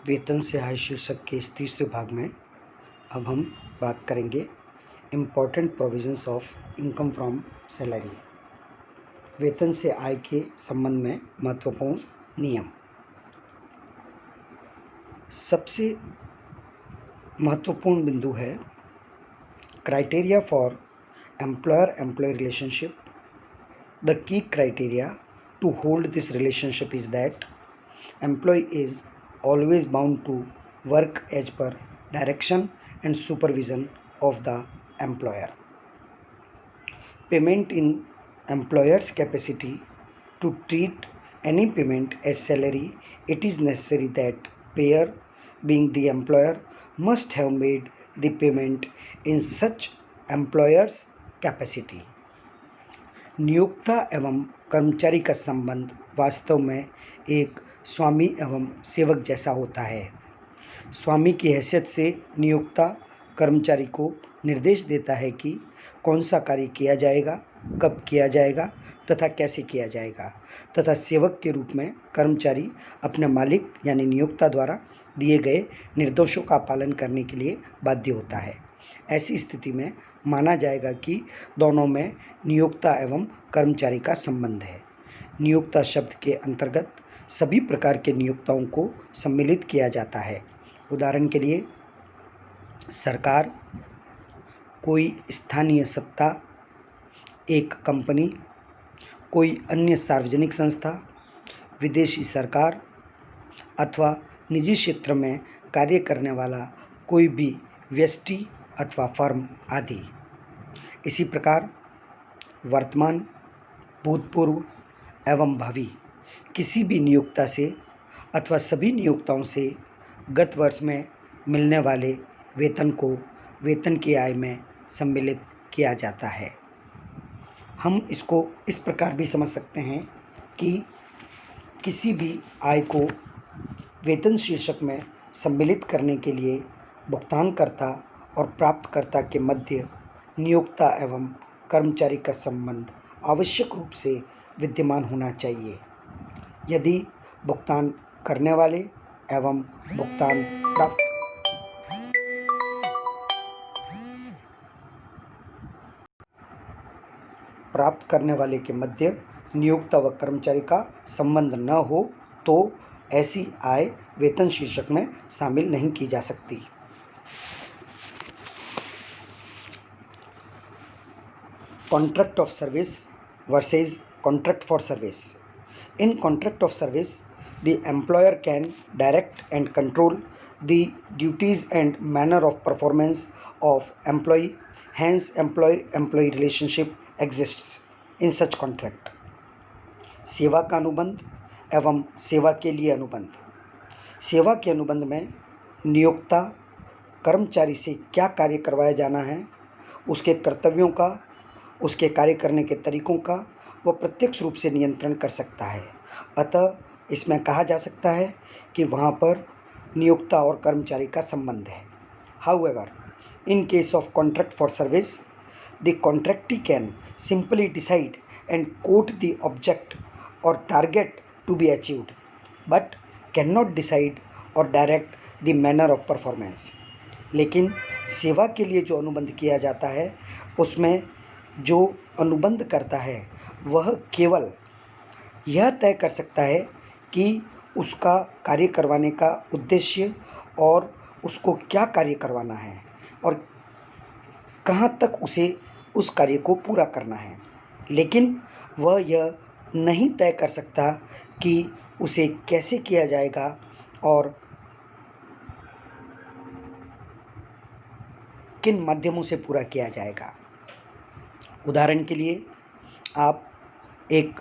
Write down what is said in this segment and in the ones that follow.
वेतन से आय शीर्षक के इस तीसरे भाग में अब हम बात करेंगे important provisions of income from salary. वेतन से आय के संबंध में महत्वपूर्ण नियम। सबसे महत्वपूर्ण बिंदु है criteria for employer employee relationship. The key criteria to hold this relationship is that employee is always bound to work as per direction and supervision of the employer. Payment in employer's capacity to treat any payment as salary, it is necessary that payer, being the employer, must have made the payment in such employer's capacity. नियोक्ता एवं कर्मचारी का संबंध वास्तव में एक स्वामी एवं सेवक जैसा होता है। स्वामी की हैसियत से नियोक्ता कर्मचारी को निर्देश देता है कि कौन सा कार्य किया जाएगा, कब किया जाएगा तथा कैसे किया जाएगा, तथा सेवक के रूप में कर्मचारी अपने मालिक यानी नियोक्ता द्वारा दिए गए निर्देशों का पालन करने के लिए बाध्य होता है। ऐसी स्थिति में माना जाएगा कि दोनों में नियोक्ता एवं कर्मचारी का संबंध है। नियोक्ता शब्द के अंतर्गत सभी प्रकार के नियोक्ताओं को सम्मिलित किया जाता है। उदाहरण के लिए सरकार, कोई स्थानीय सत्ता, एक कंपनी, कोई अन्य सार्वजनिक संस्था, विदेशी सरकार अथवा निजी क्षेत्र में कार्य करने वाला कोई भी व्यष्टि अथवा फर्म आदि। इसी प्रकार वर्तमान, भूतपूर्व एवं भावी किसी भी नियोक्ता से अथवा सभी नियोक्ताओं से गत वर्ष में मिलने वाले वेतन को वेतन की आय में सम्मिलित किया जाता है। हम इसको इस प्रकार भी समझ सकते हैं कि किसी भी आय को वेतन शीर्षक में सम्मिलित करने के लिए भुगतानकर्ता और प्राप्तकर्ता के मध्य नियोक्ता एवं कर्मचारी का संबंध आवश्यक रूप से विद्यमान होना चाहिए। यदि भुगतान करने वाले एवं भुगतान प्राप्त करने वाले के मध्य नियोक्ता व कर्मचारी का संबंध न हो तो ऐसी आय वेतन शीर्षक में शामिल नहीं की जा सकती। Contract of service versus contract for service. In contract of service, the employer can direct and control the duties and manner of performance of employee. Hence, employee relationship exists in such contract. सेवा का अनुबंध एवं सेवा के लिए अनुबंध। सेवा के अनुबंध में नियोक्ता कर्मचारी से क्या कार्य करवाया जाना है, उसके कर्तव्यों का, उसके कार्य करने के तरीकों का वह प्रत्यक्ष रूप से नियंत्रण कर सकता है। अतः इसमें कहा जा सकता है कि वहाँ पर नियोक्ता और कर्मचारी का संबंध है। However, in case of contract for service, the contractee can simply decide and quote the object और target to be achieved, but can not decide और direct the manner of performance. लेकिन सेवा के लिए जो अनुबंध किया जाता है उसमें जो अनुबंध करता है वह केवल यह तय कर सकता है कि उसका कार्य करवाने का उद्देश्य और उसको क्या कार्य करवाना है और कहाँ तक उसे उस कार्य को पूरा करना है। लेकिन वह यह नहीं तय कर सकता कि उसे कैसे किया जाएगा और किन माध्यमों से पूरा किया जाएगा। उदाहरण के लिए आप एक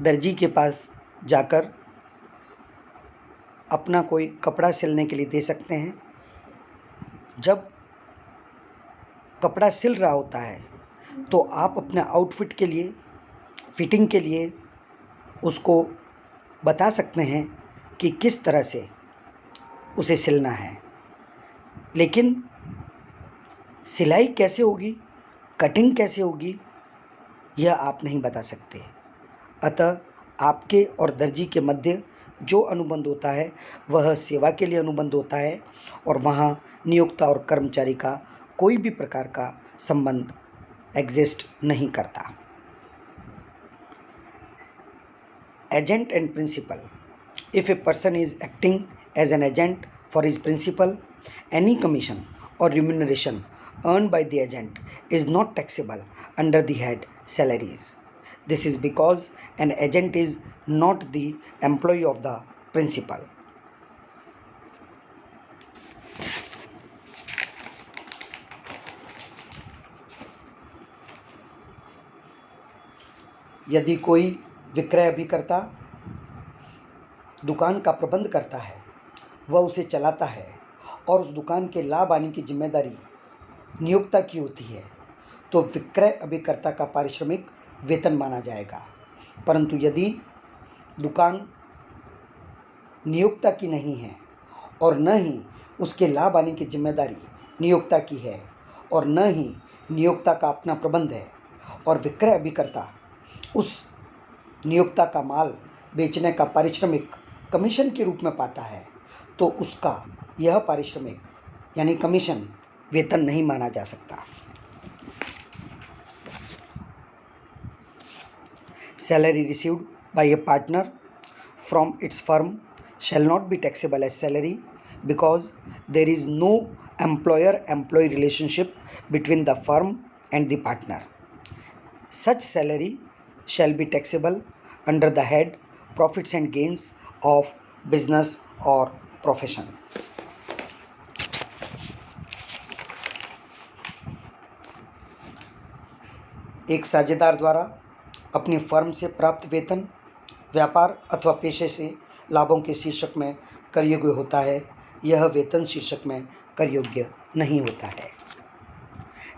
दर्जी के पास जाकर अपना कोई कपड़ा सिलने के लिए दे सकते हैं। जब कपड़ा सिल रहा होता है तो आप अपने आउटफिट के लिए, फिटिंग के लिए उसको बता सकते हैं कि किस तरह से उसे सिलना है, लेकिन सिलाई कैसे होगी, कटिंग कैसे होगी, यह आप नहीं बता सकते। अतः आपके और दर्जी के मध्य जो अनुबंध होता है वह सेवा के लिए अनुबंध होता है और वहाँ नियोक्ता और कर्मचारी का कोई भी प्रकार का संबंध एग्जिस्ट नहीं करता। Agent and principal. If a person is acting as an agent for his principal, any commission or remuneration earned by the agent is not taxable under the head salaries. This is because an agent is not the employee of the principal. यदि कोई विक्रय अभिकर्ता दुकान का प्रबंध करता है, वह उसे चलाता है और उस दुकान के लाभ आने की जिम्मेदारी नियोक्ता की होती है, तो विक्रय अभिकर्ता का पारिश्रमिक वेतन माना जाएगा। परंतु यदि दुकान नियोक्ता की नहीं है और न ही उसके लाभ आने की जिम्मेदारी नियोक्ता की है और न ही नियोक्ता का अपना प्रबंध है और विक्रय अभिकर्ता उस नियोक्ता का माल बेचने का पारिश्रमिक कमीशन के रूप में पाता है, तो उसका यह पारिश्रमिक यानी कमीशन वेतन नहीं माना जा सकता। Salary received bye A partner from its firm shall not be taxable as salary because there is no employer-employee relationship between the firm and the partner. Such salary shall be taxable under the head profits and gains of business or profession. एक साझेदार द्वारा अपनी firm से प्राप्त वेतन व्यापार अथवा पेशे से लाभों के शीर्षक में कर योग्य होता है, यह वेतन शीर्षक में कर योग्य नहीं होता है।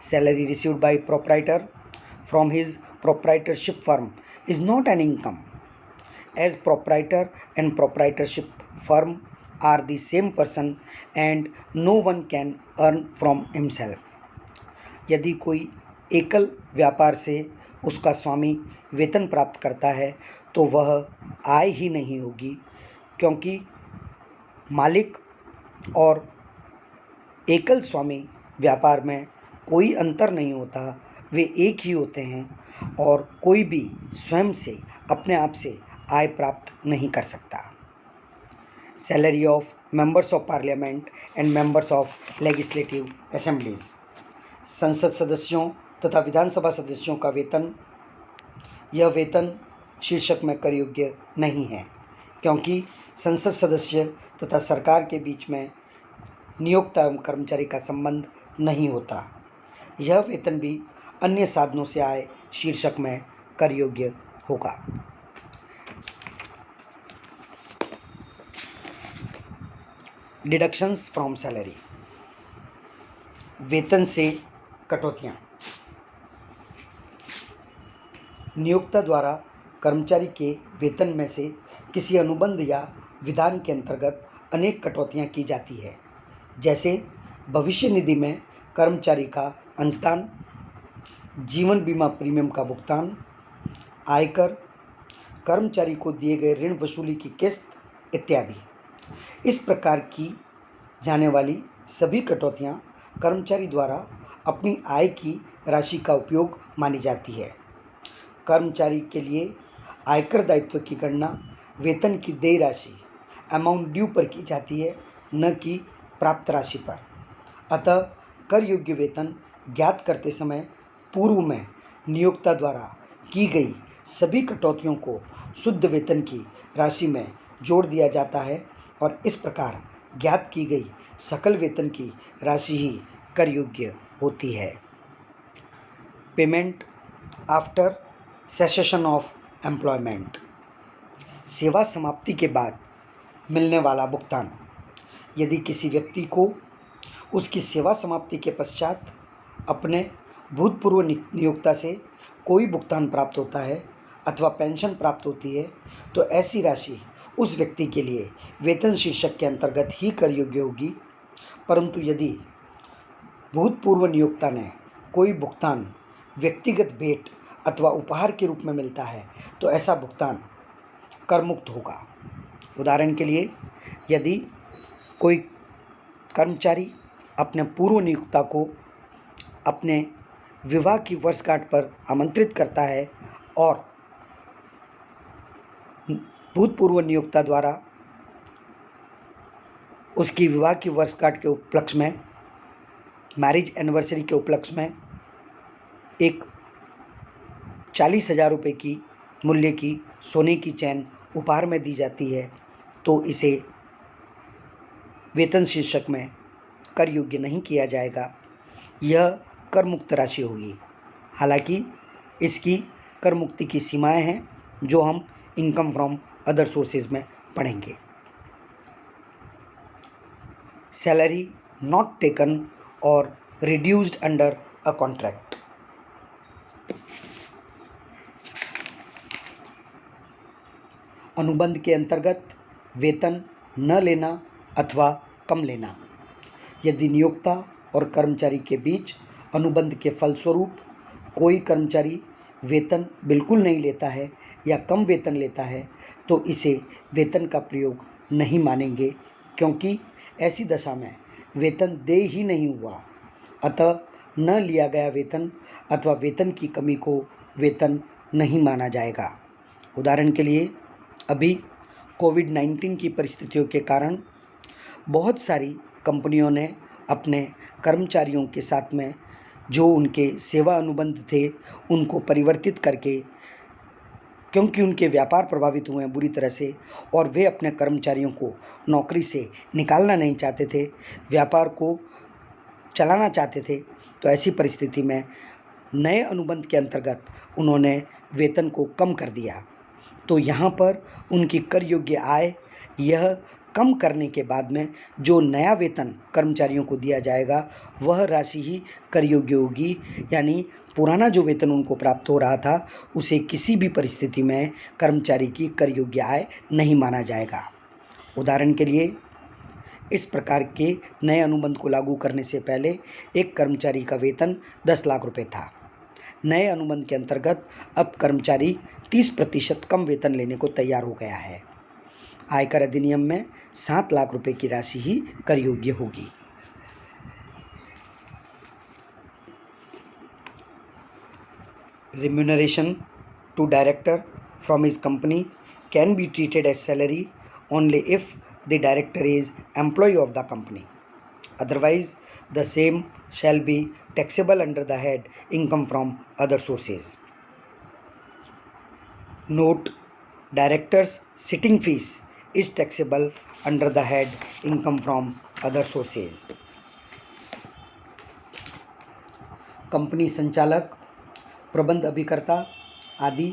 Salary received by proprietor from his proprietorship firm is not an income as proprietor and proprietorship firm are the same person and no one can earn from himself. यदि कोई एकल व्यापार से उसका स्वामी वेतन प्राप्त करता है तो वह आय ही नहीं होगी, क्योंकि मालिक और एकल स्वामी व्यापार में कोई अंतर नहीं होता, वे एक ही होते हैं और कोई भी स्वयं से अपने आप से आय प्राप्त नहीं कर सकता। Salary of members of parliament and members of legislative assemblies. संसद सदस्यों तथा विधानसभा सदस्यों का वेतन, यह वेतन शीर्षक में कर योग्य नहीं है, क्योंकि संसद सदस्य तथा सरकार के बीच में नियोक्ता एवं कर्मचारी का संबंध नहीं होता। यह वेतन भी अन्य साधनों से आय शीर्षक में कर योग्य होगा। Deductions from salary. वेतन से कटौतियाँ। नियोक्ता द्वारा कर्मचारी के वेतन में से किसी अनुबंध या विधान के अंतर्गत अनेक कटौतियाँ की जाती है, जैसे भविष्य निधि में कर्मचारी का अंशदान, जीवन बीमा प्रीमियम का भुगतान, आयकर, कर्मचारी को दिए गए ऋण वसूली की किस्त इत्यादि। इस प्रकार की जाने वाली सभी कटौतियाँ कर्मचारी द्वारा अपनी आय की राशि का उपयोग मानी जाती है। कर्मचारी के लिए आयकर दायित्व की गणना वेतन की देय राशि अमाउंट ड्यू पर की जाती है, न कि प्राप्त राशि पर। अतः कर योग्य वेतन ज्ञात करते समय पूर्व में नियोक्ता द्वारा की गई सभी कटौतियों को शुद्ध वेतन की राशि में जोड़ दिया जाता है और इस प्रकार ज्ञात की गई सकल वेतन की राशि ही कर योग्य होती है। Payment after cessation of employment. सेवा समाप्ति के बाद मिलने वाला भुगतान। यदि किसी व्यक्ति को उसकी सेवा समाप्ति के पश्चात अपने भूतपूर्व नियोक्ता से कोई भुगतान प्राप्त होता है अथवा पेंशन प्राप्त होती है, तो ऐसी राशि उस व्यक्ति के लिए वेतन शीर्षक के अंतर्गत ही कर योग्य होगी। परंतु यदि भूतपूर्व नियोक्ता ने कोई भुगतान व्यक्तिगत भेंट अथवा उपहार के रूप में मिलता है, तो ऐसा भुगतान कर मुक्त होगा। उदाहरण के लिए, यदि कोई कर्मचारी अपने पूर्व नियोक्ता को अपने विवाह की वर्षगांठ पर आमंत्रित करता है और भूतपूर्व नियोक्ता द्वारा उसकी विवाह की वर्षगांठ के उपलक्ष्य में, मैरिज एनिवर्सरी के उपलक्ष्य में एक 40,000 रुपये की मूल्य की सोने की चैन उपहार में दी जाती है, तो इसे वेतन शीर्षक में कर योग्य नहीं किया जाएगा। यह कर मुक्त राशि होगी। हालांकि इसकी कर मुक्ति की सीमाएं हैं, जो हम इनकम फ्रॉम अदर सोर्सेज में पढ़ेंगे। सैलरी नॉट टेकन और रिड्यूस्ड अंडर अ कॉन्ट्रैक्ट। अनुबंध के अंतर्गत वेतन न लेना अथवा कम लेना। यदि नियोक्ता और कर्मचारी के बीच अनुबंध के फलस्वरूप कोई कर्मचारी वेतन बिल्कुल नहीं लेता है या कम वेतन लेता है, तो इसे वेतन का प्रयोग नहीं मानेंगे, क्योंकि ऐसी दशा में वेतन दे ही नहीं हुआ। अतः न लिया गया वेतन अथवा वेतन की कमी को वेतन नहीं माना जाएगा। उदाहरण के लिए, अभी कोविड-19 की परिस्थितियों के कारण बहुत सारी कंपनियों ने अपने कर्मचारियों के साथ में जो उनके सेवा अनुबंध थे उनको परिवर्तित करके, क्योंकि उनके व्यापार प्रभावित हुए हैं बुरी तरह से और वे अपने कर्मचारियों को नौकरी से निकालना नहीं चाहते थे, व्यापार को चलाना चाहते थे, तो ऐसी परिस्थिति में नए अनुबंध के अंतर्गत उन्होंने वेतन को कम कर दिया। तो यहाँ पर उनकी कर योग्य आय, यह कम करने के बाद में जो नया वेतन कर्मचारियों को दिया जाएगा वह राशि ही कर योग्य होगी, यानी पुराना जो वेतन उनको प्राप्त हो रहा था उसे किसी भी परिस्थिति में कर्मचारी की कर योग्य आय नहीं माना जाएगा। उदाहरण के लिए, इस प्रकार के नए अनुबंध को लागू करने से पहले एक कर्मचारी का वेतन 10 लाख रुपये था। नए अनुबंध के अंतर्गत अब कर्मचारी 30% कम वेतन लेने को तैयार हो गया है। आयकर अधिनियम में 7 लाख रुपए की राशि ही कर योग्य होगी। Remuneration to director from his company can be treated as salary only if the director is employee of the company. Otherwise, the same shall be taxable under the head income from other sources. Note: director's sitting fees is taxable under the head income from other sources. Company संचालक, प्रबंध अभिकर्ता आदि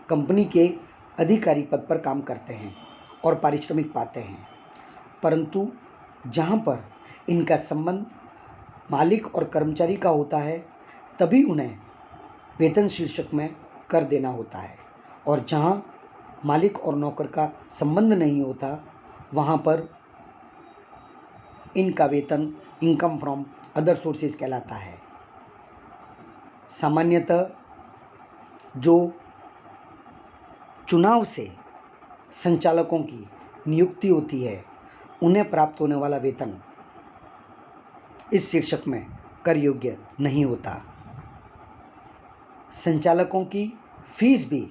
company के अधिकारी पद पर काम करते हैं और पारिश्रमिक पाते हैं, परंतु जहाँ पर इनका संबंध मालिक और कर्मचारी का होता है तभी उन्हें वेतन शीर्षक में कर देना होता है, और जहाँ मालिक और नौकर का संबंध नहीं होता वहाँ पर इनका वेतन इनकम फ्रॉम अदर सोर्सेज कहलाता है। सामान्यतः जो चुनाव से संचालकों की नियुक्ति होती है उन्हें प्राप्त होने वाला वेतन इस शीर्षक में कर योग्य नहीं होता। संचालकों की फीस भी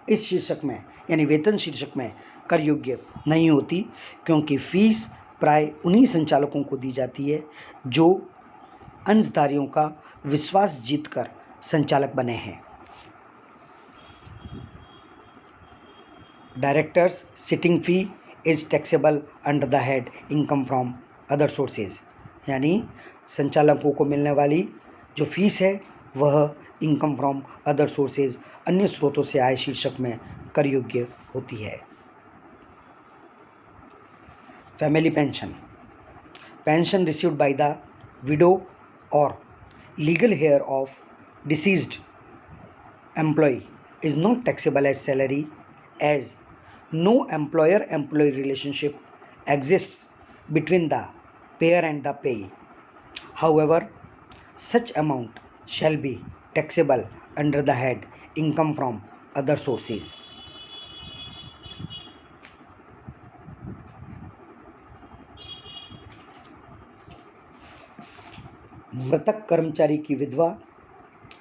इस शीर्षक में यानी वेतन शीर्षक में कर योग्य नहीं होती, क्योंकि फीस प्राय उन्हीं संचालकों को दी जाती है जो अंशधारियों का विश्वास जीतकर संचालक बने हैं। Directors sitting fee is taxable under the head income from other sources, यानी संचालकों को मिलने वाली जो फीस है वह इनकम फ्रॉम अदर सोर्सेज अन्य स्रोतों से आय शीर्षक में कर योग्य होती है। Family pension, pension received by the widow और legal heir of deceased employee is not taxable as salary, as no employer-employee relationship exists between the payer and the payee. However, such amount shall be taxable under the head income from other sources. मृतक कर्मचारी की विधवा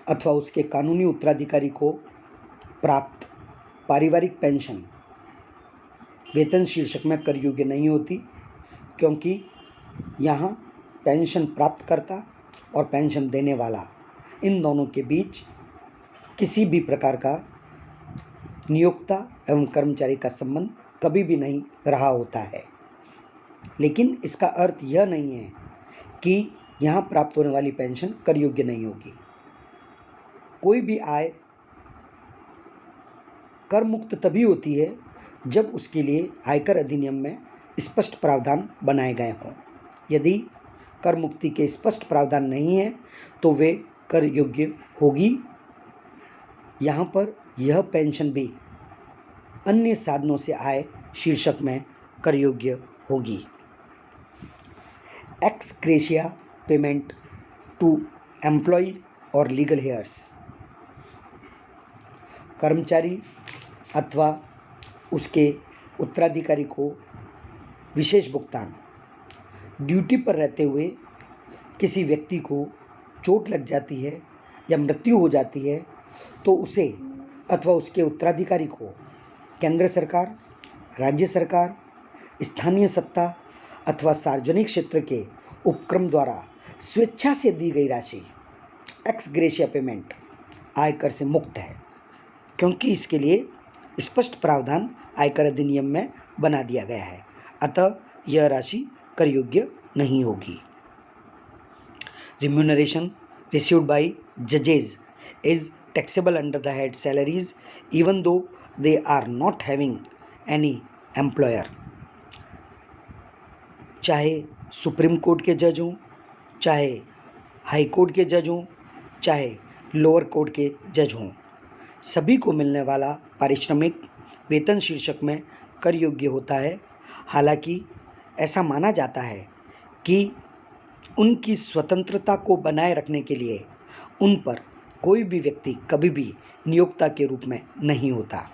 अथवा उसके कानूनी उत्तराधिकारी को प्राप्त पारिवारिक पेंशन वेतन शीर्षक में कर योग्य नहीं होती, क्योंकि यहाँ पेंशन प्राप्तकर्ता और पेंशन देने वाला इन दोनों के बीच किसी भी प्रकार का नियोक्ता एवं कर्मचारी का संबंध कभी भी नहीं रहा होता है। लेकिन इसका अर्थ यह नहीं है कि यहाँ प्राप्त होने वाली पेंशन कर योग्य नहीं होगी। कोई भी आय कर मुक्त तभी होती है जब उसके लिए आयकर अधिनियम में स्पष्ट प्रावधान बनाए गए हों। यदि कर मुक्ति के स्पष्ट प्रावधान नहीं है तो वे कर योग्य होगी। यहाँ पर यह पेंशन भी अन्य साधनों से आय शीर्षक में कर योग्य होगी। Ex gratia payment to employee और लीगल हेयर्स, कर्मचारी अथवा उसके उत्तराधिकारी को विशेष भुगतान। ड्यूटी पर रहते हुए किसी व्यक्ति को चोट लग जाती है या मृत्यु हो जाती है तो उसे अथवा उसके उत्तराधिकारी को केंद्र सरकार, राज्य सरकार, स्थानीय सत्ता अथवा सार्वजनिक क्षेत्र के उपक्रम द्वारा स्वेच्छा से दी गई राशि एक्स ग्रेशिया पेमेंट आयकर से मुक्त है, क्योंकि इसके लिए स्पष्ट प्रावधान आयकर अधिनियम में बना दिया गया है। अतः यह राशि कर योग्य नहीं होगी। Remuneration received by judges is taxable under the head salaries even though they are not having any employer। चाहे सुप्रीम कोर्ट के जज हों, चाहे हाई कोर्ट के जज हों, चाहे लोअर कोर्ट के जज हों, सभी को मिलने वाला पारिश्रमिक वेतन शीर्षक में कर योग्य होता है। हालांकि ऐसा माना जाता है कि उनकी स्वतंत्रता को बनाए रखने के लिए उन पर कोई भी व्यक्ति कभी भी नियोक्ता के रूप में नहीं होता,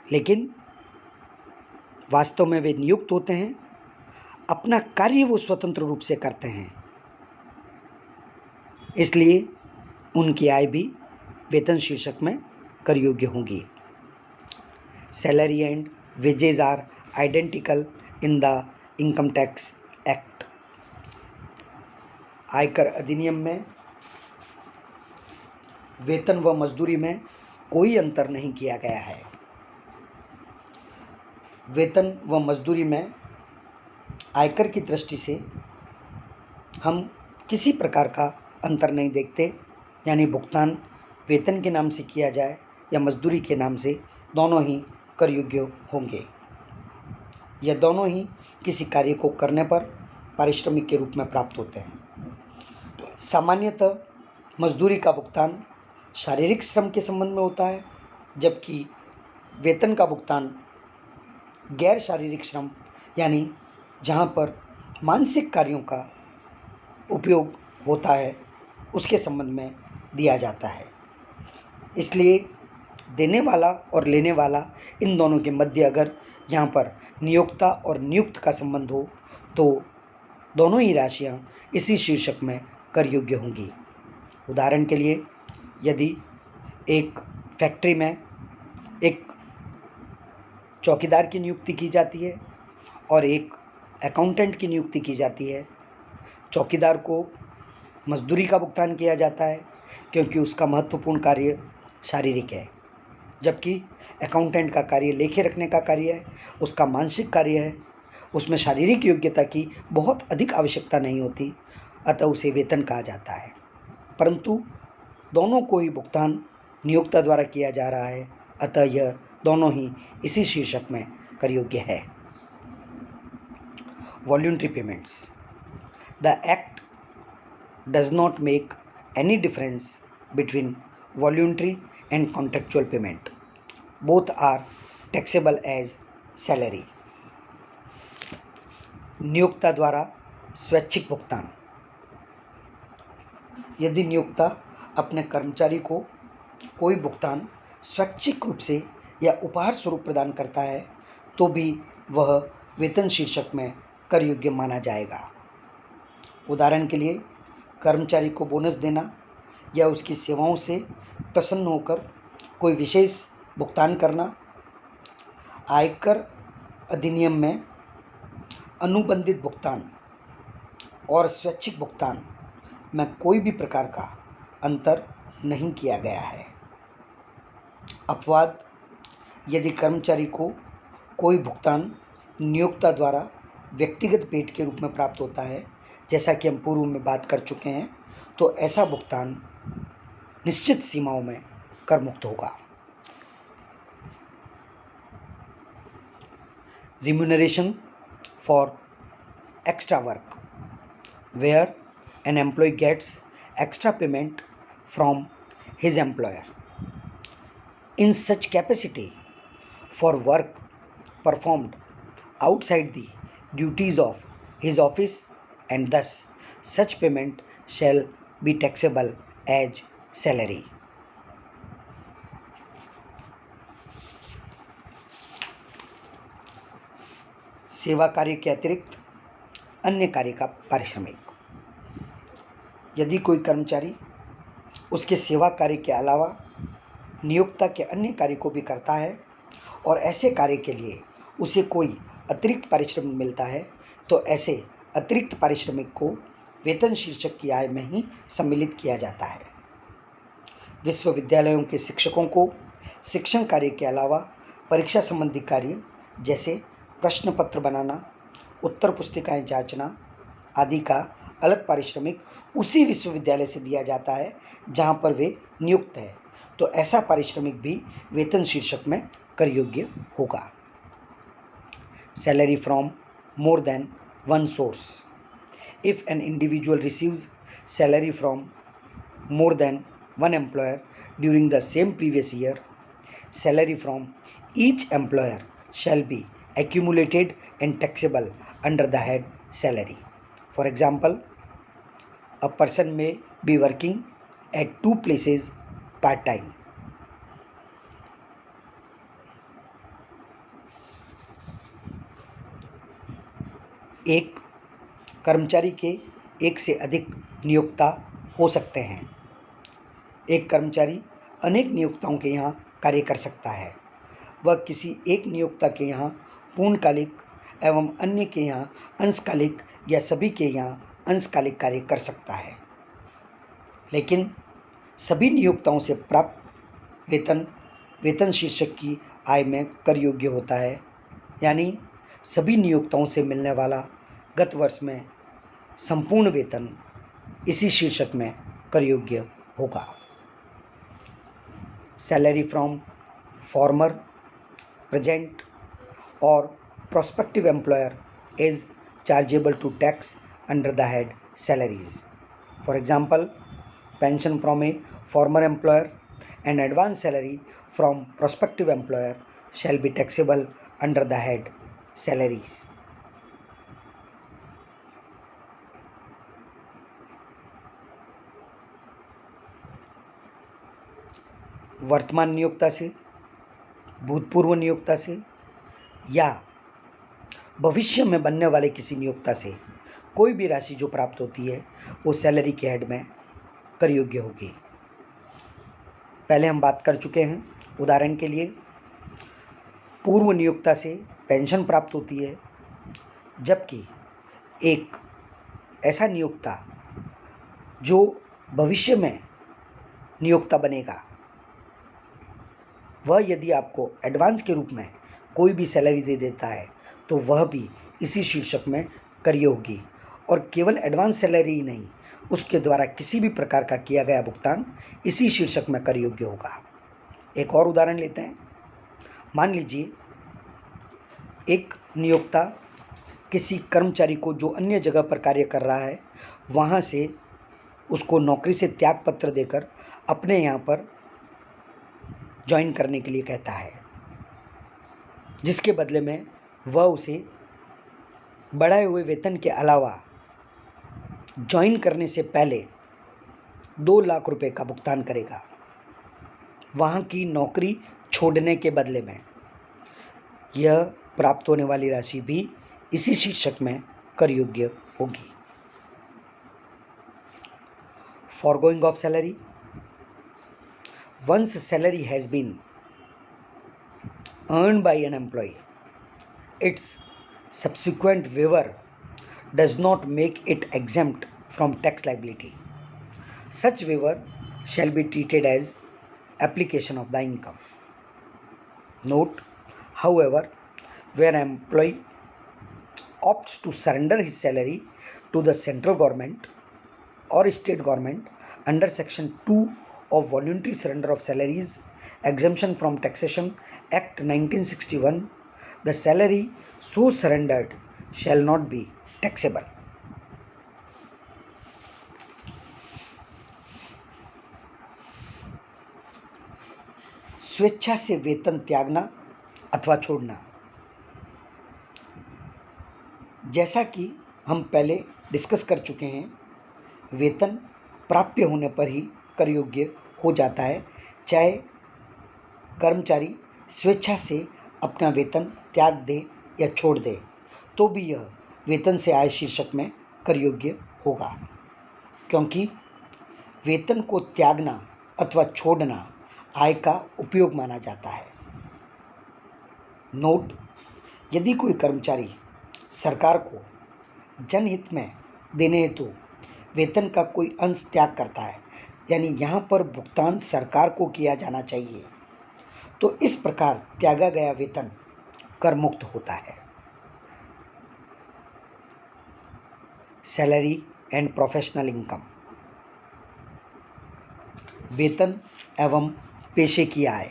लेकिन वास्तव में वे नियुक्त होते हैं। अपना कार्य वो स्वतंत्र रूप से करते हैं, इसलिए उनकी आय भी वेतन शीर्षक में कर योग्य होंगी। Salary and wages are identical in the income tax act. आयकर अधिनियम में वेतन व मजदूरी में कोई अंतर नहीं किया गया है। वेतन व मजदूरी में आयकर की दृष्टि से हम किसी प्रकार का अंतर नहीं देखते, यानी भुगतान वेतन के नाम से किया जाए या मजदूरी के नाम से, दोनों ही कर योग्य होंगे। यह दोनों ही किसी कार्य को करने पर पारिश्रमिक के रूप में प्राप्त होते हैं। सामान्यतः मजदूरी का भुगतान शारीरिक श्रम के संबंध में होता है, जबकि वेतन का भुगतान गैर शारीरिक श्रम यानी जहाँ पर मानसिक कार्यों का उपयोग होता है उसके संबंध में दिया जाता है। इसलिए देने वाला और लेने वाला इन दोनों के मध्य अगर यहाँ पर नियोक्ता और नियुक्त का संबंध हो तो दोनों ही राशियाँ इसी शीर्षक में कर योग्य होंगी। उदाहरण के लिए यदि एक फैक्ट्री में एक चौकीदार की नियुक्ति की जाती है और एक अकाउंटेंट की नियुक्ति की जाती है, चौकीदार को मजदूरी का भुगतान किया जाता है क्योंकि उसका महत्वपूर्ण कार्य शारीरिक है, जबकि अकाउंटेंट का कार्य लेखे रखने का कार्य है, उसका मानसिक कार्य है, उसमें शारीरिक योग्यता की बहुत अधिक आवश्यकता नहीं होती, अतः उसे वेतन कहा जाता है। परंतु दोनों को ही भुगतान नियोक्ता द्वारा किया जा रहा है, अतः यह दोनों ही इसी शीर्षक में कर योग्य है। Voluntary payments. The act does not make any difference between voluntary and contractual payment. Both are taxable as salary. नियोक्ता द्वारा स्वैच्छिक भुगतान। यदि नियोक्ता अपने कर्मचारी को कोई भुगतान स्वैच्छिक रूप से या उपहार स्वरूप प्रदान करता है तो भी वह वेतन शीर्षक में कर योग्य माना जाएगा। उदाहरण के लिए कर्मचारी को बोनस देना या उसकी सेवाओं से प्रसन्न होकर कोई विशेष भुगतान करना। आयकर अधिनियम में अनुबंधित भुगतान और स्वैच्छिक भुगतान में कोई भी प्रकार का अंतर नहीं किया गया है। अपवाद: यदि कर्मचारी को कोई भुगतान नियोक्ता द्वारा व्यक्तिगत भेंट के रूप में प्राप्त होता है, जैसा कि हम पूर्व में बात कर चुके हैं, तो ऐसा भुगतान निश्चित सीमाओं में कर मुक्त होगा। Remuneration for extra work, where an employee gets extra payment from his employer in such capacity for work performed outside the duties of his office, and thus such payment shall be taxable as salary. सेवा कार्य के अतिरिक्त अन्य कार्य का पारिश्रमिक: यदि कोई कर्मचारी उसके सेवा कार्य के अलावा नियोक्ता के अन्य कार्य को भी करता है और ऐसे कार्य के लिए उसे कोई अतिरिक्त पारिश्रमिक मिलता है, तो ऐसे अतिरिक्त पारिश्रमिक को वेतन शीर्षक की आय में ही सम्मिलित किया जाता है। विश्वविद्यालयों के शिक्षकों को शिक्षण कार्य के अलावा परीक्षा संबंधी कार्य जैसे प्रश्न पत्र बनाना, उत्तर पुस्तिकाएं जांचना आदि का अलग पारिश्रमिक उसी विश्वविद्यालय से दिया जाता है जहां पर वे नियुक्त है, तो ऐसा पारिश्रमिक भी वेतन शीर्षक में कर योग्य होगा। Salary from more than one source: if an individual receives salary from more than one employer during the same previous year, salary from each employer shall be accumulated and taxable under the head salary. For example, a person may be working at two places part time. एक कर्मचारी के एक से अधिक नियोक्ता हो सकते हैं। एक कर्मचारी अनेक नियोक्ताओं के यहाँ कार्य कर सकता है। वह किसी एक नियोक्ता के यहाँ पूर्णकालिक एवं अन्य के यहाँ अंशकालिक या सभी के यहाँ अंशकालिक कार्य कर सकता है, लेकिन सभी नियोक्ताओं से प्राप्त वेतन शीर्षक की आय में कर योग्य होता है। यानी सभी नियोक्ताओं से मिलने वाला गत वर्ष में संपूर्ण वेतन इसी शीर्षक में कर योग्य होगा। सैलरी फ्रॉम फॉर्मर, प्रेजेंट और prospective employer is chargeable to tax under the head salaries. For example, pension from a former employer and advance salary from prospective employer shall be taxable under the head salaries. वर्तमान नियोक्ता से, भूतपूर्व नियोक्ता से या भविष्य में बनने वाले किसी नियोक्ता से कोई भी राशि जो प्राप्त होती है वो सैलरी के हेड में कर योग्य होगी। पहले हम बात कर चुके हैं। उदाहरण के लिए, पूर्व नियोक्ता से पेंशन प्राप्त होती है, जबकि एक ऐसा नियोक्ता जो भविष्य में नियोक्ता बनेगा, वह यदि आपको एडवांस के रूप में कोई भी सैलरी दे देता है तो वह भी इसी शीर्षक में कर योग्य होगी। और केवल एडवांस सैलरी ही नहीं, उसके द्वारा किसी भी प्रकार का किया गया भुगतान इसी शीर्षक में कर योग्य होगा। एक और उदाहरण लेते हैं। मान लीजिए एक नियोक्ता किसी कर्मचारी को जो अन्य जगह पर कार्य कर रहा है वहाँ से उसको नौकरी से त्याग पत्र देकर अपने यहाँ पर ज्वाइन करने के लिए कहता है, जिसके बदले में वह उसे बढ़ाए हुए वेतन के अलावा ज्वाइन करने से पहले 2 लाख रुपए का भुगतान करेगा। वहाँ की नौकरी छोड़ने के बदले में यह प्राप्त होने वाली राशि भी इसी शीर्षक में कर योग्य होगी। foregoing of salary. Once salary has been earned by an employee, its subsequent waiver does not make it exempt from tax liability. Such waiver shall be treated as application of the income. Note, however, where an employee opts to surrender his salary to the central government or state government under section 2 of voluntary surrender of salaries exemption from taxation act 1961, the salary so surrendered shall not be taxable. स्वेच्छा से वेतन त्यागना अथवा छोड़ना। जैसा कि हम पहले डिस्कस कर चुके हैं, वेतन प्राप्य होने पर ही कर योग्य हो जाता है। चाहे कर्मचारी स्वेच्छा से अपना वेतन त्याग दे या छोड़ दे, तो भी यह वेतन से आय शीर्षक में कर योग्य होगा, क्योंकि वेतन को त्यागना अथवा छोड़ना आय का उपयोग माना जाता है। नोट, यदि कोई कर्मचारी सरकार को जनहित में देने हेतु वेतन का कोई अंश त्याग करता है, यानी यहाँ पर भुगतान सरकार को किया जाना चाहिए, तो इस प्रकार त्यागा गया वेतन कर मुक्त होता है। Salary and professional income. वेतन एवं पेशे की आय।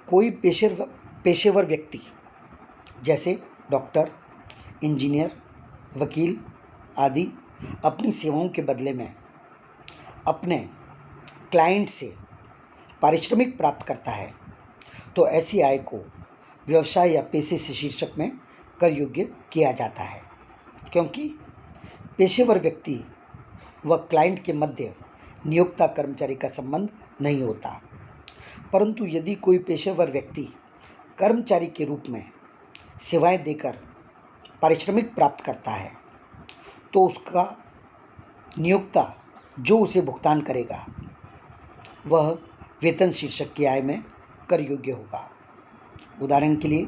कोई पेशेवर व्यक्ति जैसे डॉक्टर, इंजीनियर, वकील आदि अपनी सेवाओं के बदले में अपने क्लाइंट से पारिश्रमिक प्राप्त करता है, तो ऐसी आय को व्यवसाय या पेशे से शीर्षक में कर योग्य किया जाता है, क्योंकि पेशेवर व्यक्ति व क्लाइंट के मध्य नियोक्ता कर्मचारी का संबंध नहीं होता। परंतु यदि कोई पेशेवर व्यक्ति कर्मचारी के रूप में सेवाएं देकर पारिश्रमिक प्राप्त करता है, तो उसका नियोक्ता जो उसे भुगतान करेगा वह वेतन शीर्षक की आय में कर योग्य होगा। उदाहरण के लिए,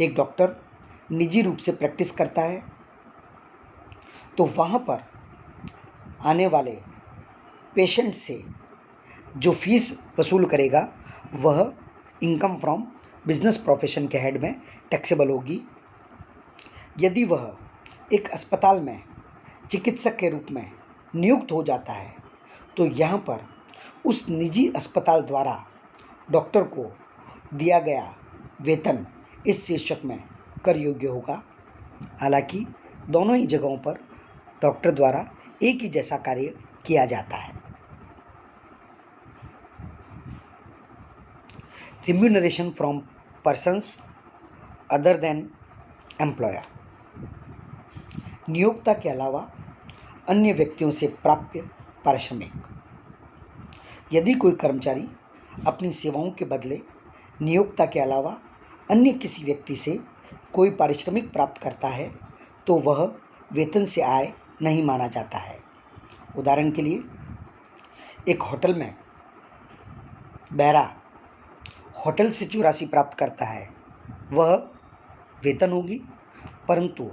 एक डॉक्टर निजी रूप से प्रैक्टिस करता है, तो वहाँ पर आने वाले पेशेंट से जो फीस वसूल करेगा वह इनकम फ्रॉम बिजनेस प्रोफेशन के हेड में टैक्सेबल होगी। यदि वह एक अस्पताल में चिकित्सक के रूप में नियुक्त हो जाता है, तो यहाँ पर उस निजी अस्पताल द्वारा डॉक्टर को दिया गया वेतन इस शीर्षक में कर योग्य होगा। हालांकि दोनों ही जगहों पर डॉक्टर द्वारा एक ही जैसा कार्य किया जाता है। Remuneration from persons other than employer. नियोक्ता के अलावा अन्य व्यक्तियों से प्राप्य पारिश्रमिक। यदि कोई कर्मचारी अपनी सेवाओं के बदले नियोक्ता के अलावा अन्य किसी व्यक्ति से कोई पारिश्रमिक प्राप्त करता है, तो वह वेतन से आय नहीं माना जाता है। उदाहरण के लिए, एक होटल में बहरा होटल से जो राशि प्राप्त करता है वह वेतन होगी, परंतु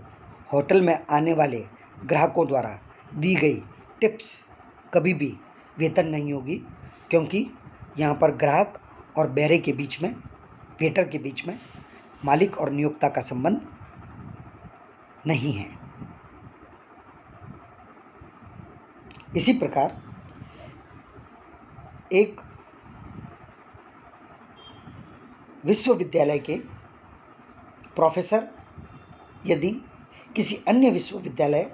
होटल में आने वाले ग्राहकों द्वारा दी गई टिप्स कभी भी वेतन नहीं होगी, क्योंकि यहाँ पर ग्राहक और बहरे के बीच में, वेटर के बीच में मालिक और नियोक्ता का संबंध नहीं है। इसी प्रकार एक विश्वविद्यालय के प्रोफेसर यदि किसी अन्य विश्वविद्यालय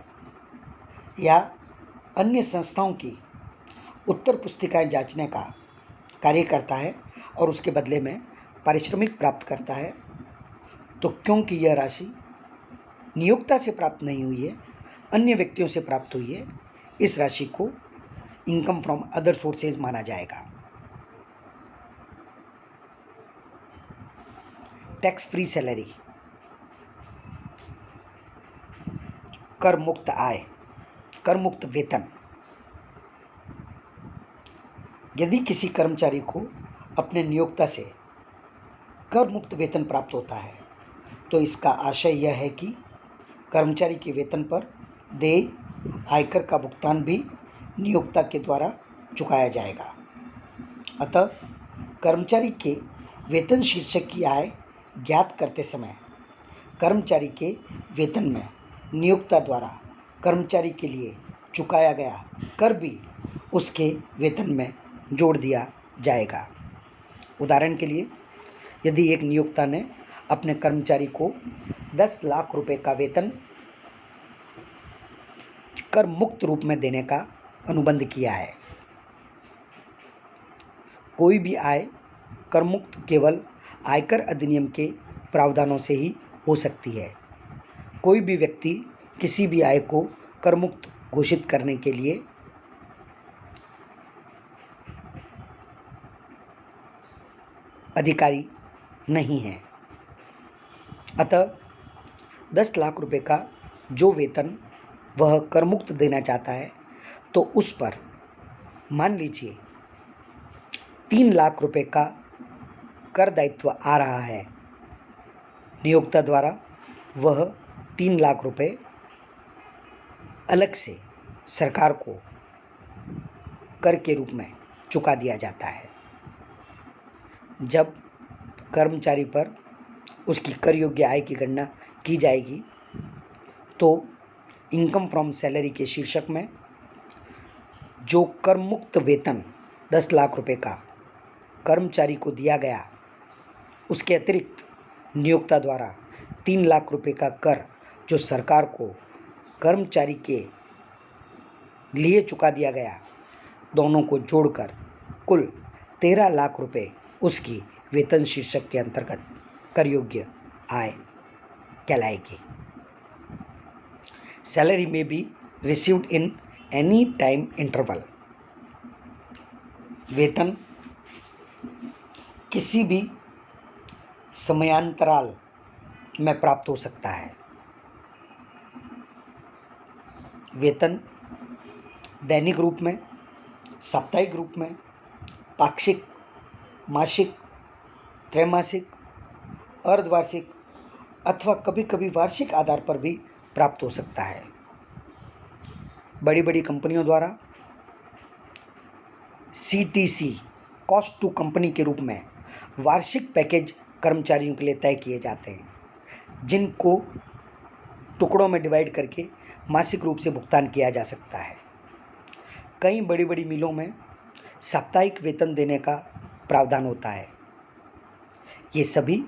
या अन्य संस्थाओं की उत्तर पुस्तिकाएं जांचने का कार्य करता है और उसके बदले में पारिश्रमिक प्राप्त करता है, तो क्योंकि यह राशि नियोक्ता से प्राप्त नहीं हुई है, अन्य व्यक्तियों से प्राप्त हुई है, इस राशि को इनकम फ्रॉम अदर सोर्सेज माना जाएगा। Tax free salary. कर मुक्त आय, कर मुक्त वेतन। यदि किसी कर्मचारी को अपने नियोक्ता से कर मुक्त वेतन प्राप्त होता है तो इसका आशय यह है कि कर्मचारी के वेतन पर देय आयकर का भुगतान भी नियोक्ता के द्वारा चुकाया जाएगा। अतः कर्मचारी के वेतन शीर्षक की आय ज्ञात करते समय कर्मचारी के वेतन में नियोक्ता द्वारा कर्मचारी के लिए चुकाया गया कर भी उसके वेतन में जोड़ दिया जाएगा। उदाहरण के लिए, यदि एक नियोक्ता ने अपने कर्मचारी को 10 लाख रुपए का वेतन कर मुक्त रूप में देने का अनुबंध किया है। कोई भी आय कर मुक्त केवल आयकर अधिनियम के प्रावधानों से ही हो सकती है। कोई भी व्यक्ति किसी भी आय को कर मुक्त घोषित करने के लिए अधिकारी नहीं है। अतः 10 लाख रुपए का जो वेतन वह कर मुक्त देना चाहता है तो उस पर मान लीजिए 3 लाख रुपए का कर दायित्व आ रहा है, नियोक्ता द्वारा वह 3 लाख रुपए अलग से सरकार को कर के रूप में चुका दिया जाता है। जब कर्मचारी पर उसकी कर योग्य आय की गणना की जाएगी तो इनकम फ्रॉम सैलरी के शीर्षक में जो कर मुक्त वेतन 10 लाख रुपए का कर्मचारी को दिया गया, उसके अतिरिक्त नियोक्ता द्वारा 3 लाख रुपए का कर जो सरकार को कर्मचारी के लिए चुका दिया गया, दोनों को जोड़कर कुल 13 लाख रुपए उसकी वेतन शीर्षक के अंतर्गत कर योग्य आय कहलाएगी। सैलरी में be received in any time interval. वेतन किसी भी समयांतराल में प्राप्त हो सकता है। वेतन दैनिक रूप में, साप्ताहिक रूप में, पाक्षिक, मासिक, त्रैमासिक, अर्धवार्षिक अथवा कभी कभी वार्षिक आधार पर भी प्राप्त हो सकता है। बड़ी बड़ी कंपनियों द्वारा CTC कॉस्ट टू कंपनी के रूप में वार्षिक पैकेज कर्मचारियों के लिए तय किए जाते हैं, जिनको टुकड़ों में डिवाइड करके मासिक रूप से भुगतान किया जा सकता है। कई बड़ी बड़ी मिलों में साप्ताहिक वेतन देने का प्रावधान होता है। ये सभी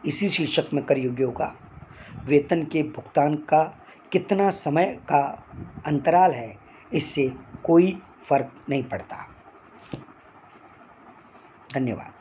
इसी शीर्षक में कर योग्य होगा। वेतन के भुगतान का कितना समय का अंतराल है, इससे कोई फर्क नहीं पड़ता। धन्यवाद।